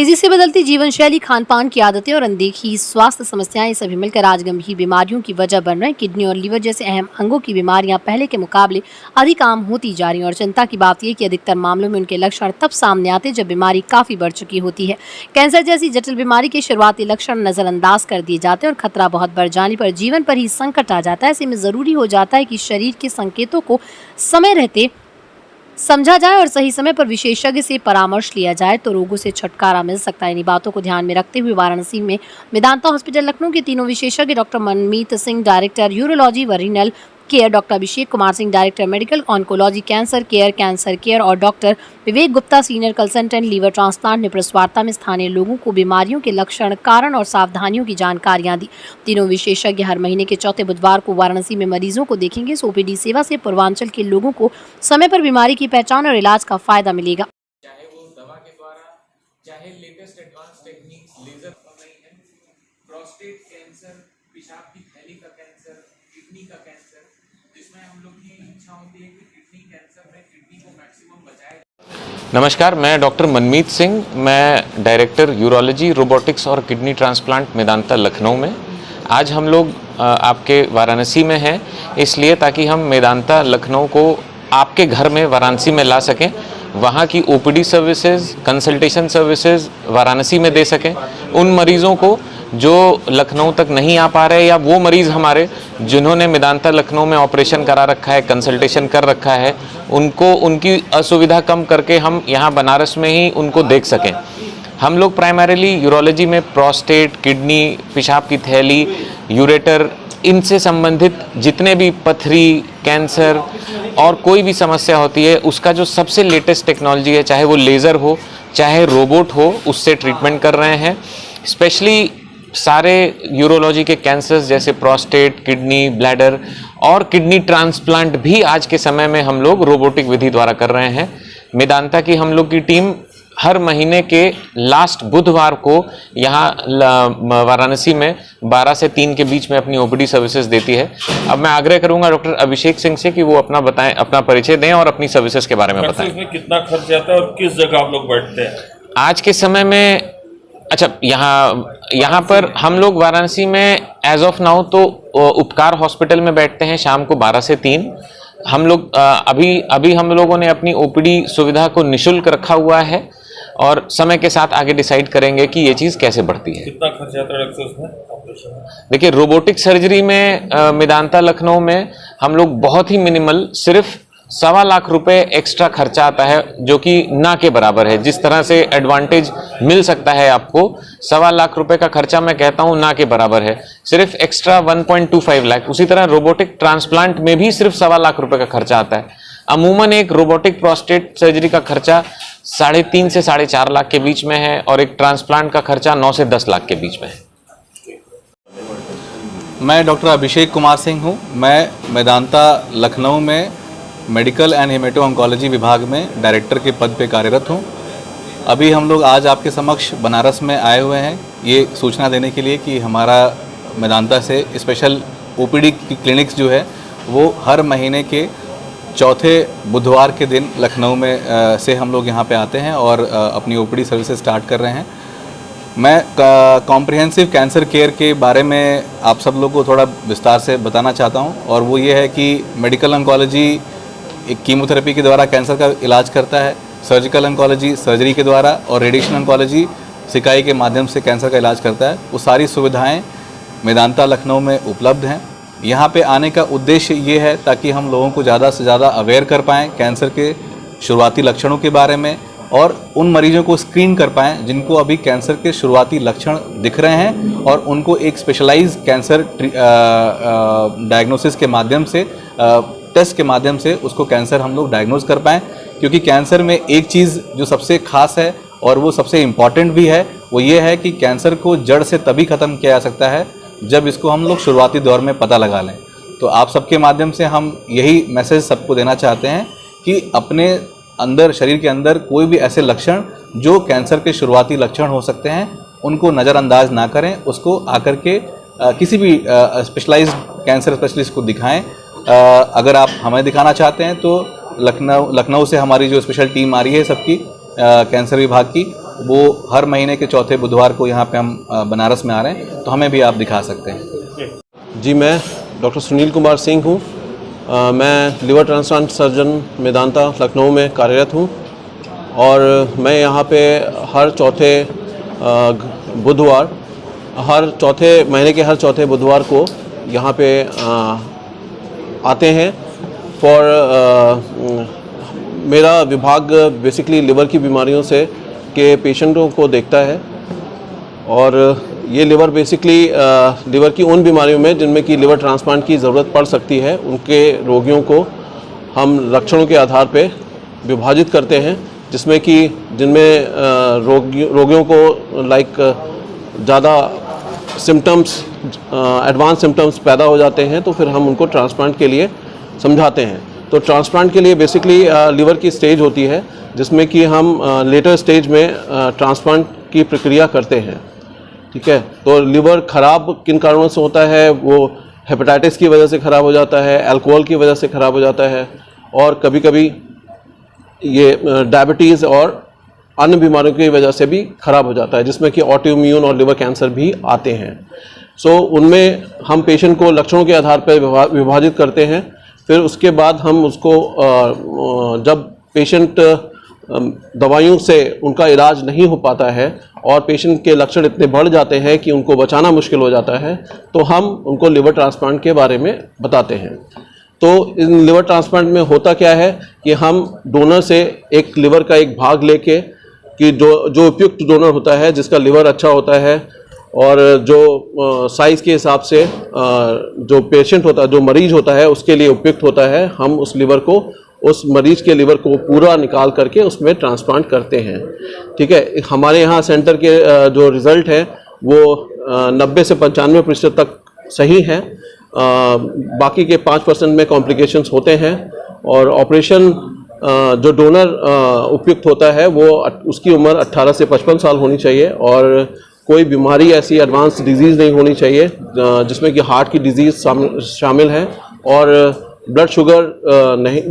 तेजी से बदलती जीवन शैली, खान पान की आदतें और अनदेखी स्वास्थ्य समस्याएं सभी मिलकर आज गंभीर बीमारियों की वजह बन रहे हैं। किडनी और लीवर जैसे अहम अंगों की बीमारियां पहले के मुकाबले अधिक आम होती जा रही हैं और चिंता की बात यह कि अधिकतर मामलों में उनके लक्षण तब सामने आते हैं जब बीमारी काफी बढ़ चुकी होती है। कैंसर जैसी जटिल बीमारी के शुरुआती लक्षण नजरअंदाज कर दिए जाते हैं और खतरा बहुत बढ़ जाने पर जीवन पर ही संकट आ जाता है। ऐसे में जरूरी हो जाता है कि शरीर के संकेतों को समय रहते समझा जाए और सही समय पर विशेषज्ञ से परामर्श लिया जाए तो रोगों से छुटकारा मिल सकता है। इन्हीं बातों को ध्यान में रखते हुए वाराणसी में मेदांता हॉस्पिटल लखनऊ के तीनों विशेषज्ञ doctor Manmeet Singh director urology व renal care, doctor Abhishek Kumar Singh director medical oncology cancer care और doctor Vivek Gupta senior consultant liver transplant ने प्रेस वार्ता में स्थानीय लोगों को बीमारियों के लक्षण, कारण और सावधानियों की जानकारियां दी। तीनों विशेषज्ञ हर महीने के चौथे बुधवार को वाराणसी में मरीजों को देखेंगे। इस ओपीडी सेवा से पूर्वांचल के लोगों को समय पर बीमारी की पहचान और इलाज का फायदा मिलेगा। चाहे वो दवा के द्वारा, चाहे लेटेस्ट एडवांस टेक्निक्स, लेजर है, प्रोस्टेट कैंसर, पेशाब की थैली का कैंसर, किडनी का कैंसर, जिसमें हम लोग की इच्छा होती है कि किडनी कैंसर में किडनी को मैक्सिमम बचाए। नमस्कार, मैं डॉक्टर मनमीत सिंह, मैं डायरेक्टर यूरोलॉजी, रोबोटिक्स और किडनी ट्रांसप्लांट मेदांता लखनऊ में। आज हम लोग आपके वाराणसी में हैं इसलिए ताकि हम मेदांता लखनऊ को आपके घर में वाराणसी में ला सकें, वहाँ की OPD services, consultation services Varanasi में दे सकें। उन मरीज़ों को जो लखनऊ तक नहीं आ पा रहे या वो मरीज़ हमारे जिन्होंने मेदांता लखनऊ में ऑपरेशन करा रखा है, कंसल्टेशन कर रखा है, उनको उनकी असुविधा कम करके हम यहाँ बनारस में ही उनको देख सकें। हम लोग प्राइमरीली यूरोलॉजी में प्रोस्टेट, किडनी, पेशाब की थैली, यूरेटर, इनसे संबंधित जितने भी पथरी, कैंसर और कोई भी समस्या होती है उसका जो सबसे लेटेस्ट टेक्नोलॉजी है, चाहे वो लेज़र हो चाहे रोबोट हो, उससे ट्रीटमेंट कर रहे हैं। स्पेशली सारे यूरोलॉजी के कैंसर्स जैसे प्रोस्टेट, किडनी, ब्लैडर और किडनी ट्रांसप्लांट भी आज के समय में हम लोग रोबोटिक विधि द्वारा कर रहे हैं। मेदांता की हम लोग की टीम हर महीने के लास्ट बुधवार को यहाँ वाराणसी में 12 से 3 के बीच में अपनी ओपीडी सर्विसेज देती है। अब मैं आग्रह करूंगा डॉक्टर अभिषेक सिंह से कि वो अपना बताएं, अपना परिचय दें और अपनी सर्विसेज के बारे में बताएं। इसमें कितना खर्च आता है और किस जगह आप लोग बैठते हैं आज के समय में? अच्छा, यहाँ पर हम लोग वाराणसी में एज ऑफ नाउ तो उपकार हॉस्पिटल में बैठते हैं शाम को 12 से 3। हम लोग अभी हम लोगों ने अपनी ओपीडी सुविधा को निःशुल्क रखा हुआ है और समय के साथ आगे डिसाइड करेंगे कि ये चीज़ कैसे बढ़ती है। कितना खर्च आता है ऑपरेशन में? देखिए, रोबोटिक सर्जरी में मेदांता लखनऊ में हम लोग बहुत ही मिनिमल, सिर्फ 1.25 लाख रुपए एक्स्ट्रा खर्चा आता है, जो कि ना के बराबर है। जिस तरह से एडवांटेज मिल सकता है आपको, 1.25 लाख रुपए का खर्चा मैं कहता हूँ ना के बराबर है, सिर्फ एक्स्ट्रा 1.25 लाख। उसी तरह रोबोटिक ट्रांसप्लांट में भी सिर्फ 1.25 लाख रुपए का खर्चा आता है। अमूमन एक रोबोटिक प्रोस्टेट सर्जरी का खर्चा 3.5 से 4.5 लाख के बीच में है और एक ट्रांसप्लांट का खर्चा 9 से 10 लाख के बीच में है। मैं डॉक्टर अभिषेक कुमार सिंह हूँ। मैं मेदांता लखनऊ में मेडिकल एंड हेमेटो ऑन्कोलॉजी विभाग में डायरेक्टर के पद पे कार्यरत हूँ। अभी हम लोग आज आपके समक्ष बनारस में आए हुए हैं ये सूचना देने के लिए कि हमारा मेदांता से स्पेशल ओपीडी की क्लिनिक्स जो है वो हर महीने के चौथे बुधवार के दिन लखनऊ में से हम लोग यहाँ पे आते हैं और अपनी ओपीडी सर्विसेज स्टार्ट कर रहे हैं। मैं कॉम्प्रिहेंसिव कैंसर केयर के बारे में आप सब लोग को थोड़ा विस्तार से बताना चाहता हूँ, और वो ये है कि मेडिकल ऑन्कोलॉजी एक कीमोथेरेपी के द्वारा कैंसर का इलाज करता है, सर्जिकल ऑन्कोलॉजी सर्जरी के द्वारा, और रेडिएशन ऑन्कोलॉजी सिकाई के माध्यम से कैंसर का इलाज करता है। वो सारी सुविधाएँ मेदांता लखनऊ में उपलब्ध हैं। यहाँ पे आने का उद्देश्य ये है ताकि हम लोगों को ज़्यादा से ज़्यादा अवेयर कर पाएँ कैंसर के शुरुआती लक्षणों के बारे में, और उन मरीजों को स्क्रीन कर पाएँ जिनको अभी कैंसर के शुरुआती लक्षण दिख रहे हैं, और उनको एक स्पेशलाइज्ड कैंसर डायग्नोसिस के माध्यम से, टेस्ट के माध्यम से उसको कैंसर हम लोग डायग्नोज कर पाएँ। क्योंकि कैंसर में एक चीज़ जो सबसे ख़ास है और वो सबसे इम्पॉर्टेंट भी है, वो ये है कि कैंसर को जड़ से तभी ख़त्म किया जा सकता है जब इसको हम लोग शुरुआती दौर में पता लगा लें। तो आप सबके माध्यम से हम यही मैसेज सबको देना चाहते हैं कि अपने अंदर, शरीर के अंदर कोई भी ऐसे लक्षण जो कैंसर के शुरुआती लक्षण हो सकते हैं उनको नज़रअंदाज ना करें, उसको आकर के किसी भी स्पेशलाइज्ड कैंसर स्पेशलिस्ट को दिखाएं। अगर आप हमें दिखाना चाहते हैं तो लखनऊ से हमारी जो स्पेशल टीम आ रही है सबकी कैंसर विभाग की, वो हर महीने के चौथे बुधवार को यहाँ पे हम बनारस में आ रहे हैं, तो हमें भी आप दिखा सकते हैं। जी, मैं डॉक्टर सुनील कुमार सिंह हूँ। मैं liver transplant surgeon Medanta Lucknow में कार्यरत हूँ और मैं यहाँ पे हर चौथे बुधवार, महीने के हर चौथे बुधवार को यहाँ पे आते हैं मेरा विभाग बेसिकली लिवर की बीमारियों से के पेशेंटों को देखता है और ये लिवर बेसिकली लिवर की उन बीमारियों में जिनमें कि लिवर ट्रांसप्लांट की ज़रूरत पड़ सकती है, उनके रोगियों को हम लक्षणों के आधार पे विभाजित करते हैं, जिसमें कि जिनमें रोगियों को ज़्यादा सिम्टम्स, एडवांस सिम्टम्स पैदा हो जाते हैं, तो फिर हम उनको ट्रांसप्लांट के लिए समझाते हैं। तो ट्रांसप्लांट के लिए बेसिकली लिवर की स्टेज होती है जिसमें कि हम लेटर स्टेज में ट्रांसप्लांट की प्रक्रिया करते हैं। ठीक है, तो लिवर ख़राब किन कारणों से होता है? वो हेपेटाइटिस की वजह से ख़राब हो जाता है, अल्कोहल की वजह से ख़राब हो जाता है और कभी कभी ये डायबिटीज़ और अन्य बीमारियों की वजह से भी ख़राब हो जाता है, जिसमें कि ऑटोइम्यून और लिवर कैंसर भी आते हैं। सो उनमें हम पेशेंट को लक्षणों के आधार पर विभाजित करते हैं। फिर उसके बाद हम उसको जब पेशेंट दवाइयों से उनका इलाज नहीं हो पाता है और पेशेंट के लक्षण इतने बढ़ जाते हैं कि उनको बचाना मुश्किल हो जाता है, तो हम उनको लिवर ट्रांसप्लांट के बारे में बताते हैं। तो इन लिवर ट्रांसप्लांट में होता क्या है कि हम डोनर से एक लिवर का एक भाग लेके, कि जो उपयुक्त डोनर होता है, जिसका लिवर अच्छा होता है और जो साइज़ के हिसाब से जो पेशेंट होता है, जो मरीज होता है, उसके लिए उपयुक्त होता है, हम उस लिवर को, उस मरीज के लिवर को पूरा निकाल करके उसमें ट्रांसप्लांट करते हैं। ठीक है, हमारे यहाँ सेंटर के जो रिज़ल्ट है वो 90 से 95% तक सही हैं। बाकी के 5% में कॉम्प्लिकेशंस होते हैं और ऑपरेशन जो डोनर उपयुक्त होता है वो उसकी उम्र 18 से 55 साल होनी चाहिए और कोई बीमारी ऐसी एडवांस डिजीज़ नहीं होनी चाहिए जिसमें कि हार्ट की डिजीज़ शामिल है और ब्लड शुगर नहीं,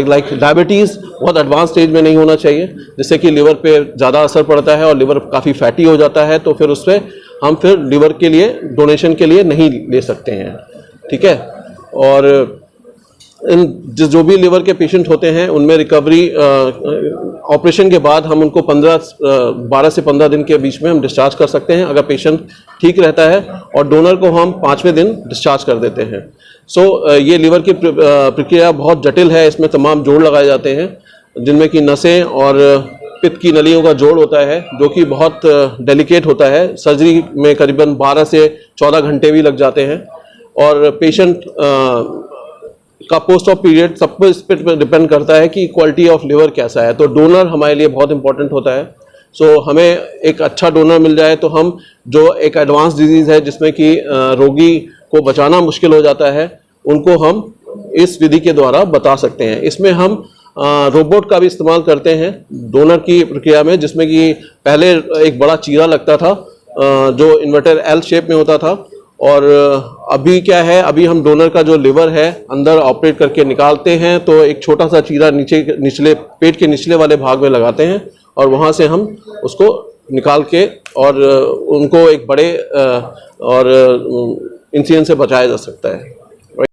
लाइक डायबिटीज़ बहुत एडवांस स्टेज में नहीं होना चाहिए, जिससे कि लिवर पे ज़्यादा असर पड़ता है और लिवर काफ़ी फैटी हो जाता है, तो फिर उससे हम फिर लिवर के लिए डोनेशन के लिए नहीं ले सकते हैं। ठीक है, और इन जो भी लिवर के पेशेंट होते हैं उनमें रिकवरी ऑपरेशन के बाद हम उनको 12 से 15 दिन के बीच में हम डिस्चार्ज कर सकते हैं अगर पेशेंट ठीक रहता है, और डोनर को हम 5वें दिन डिस्चार्ज कर देते हैं। ये लिवर की प्रक्रिया बहुत जटिल है। इसमें तमाम जोड़ लगाए जाते हैं जिनमें कि नसें और पित्त की नलियों का जोड़ होता है, जो कि बहुत डेलिकेट होता है। सर्जरी में करीबन 12 से 14 घंटे भी लग जाते हैं और पेशेंट का पोस्ट ऑफ पीरियड सब कुछ इस पर डिपेंड करता है कि क्वालिटी ऑफ लिवर कैसा है। तो डोनर हमारे लिए बहुत इंपॉर्टेंट होता है। हमें एक अच्छा डोनर मिल जाए तो हम, जो एक एडवांस डिजीज़ है जिसमें कि रोगी को बचाना मुश्किल हो जाता है, उनको हम इस विधि के द्वारा बता सकते हैं। इसमें हम रोबोट का भी इस्तेमाल करते हैं डोनर की प्रक्रिया में, जिसमें कि पहले एक बड़ा चीरा लगता था जो इन्वर्टर एल शेप में होता था, और अभी क्या है, अभी हम डोनर का जो लिवर है अंदर ऑपरेट करके निकालते हैं, तो एक छोटा सा चीरा निचले पेट के निचले वाले भाग में लगाते हैं और वहाँ से हम उसको निकाल के और उनको एक बड़े और इंसिडेंट से बचाया जा सकता है।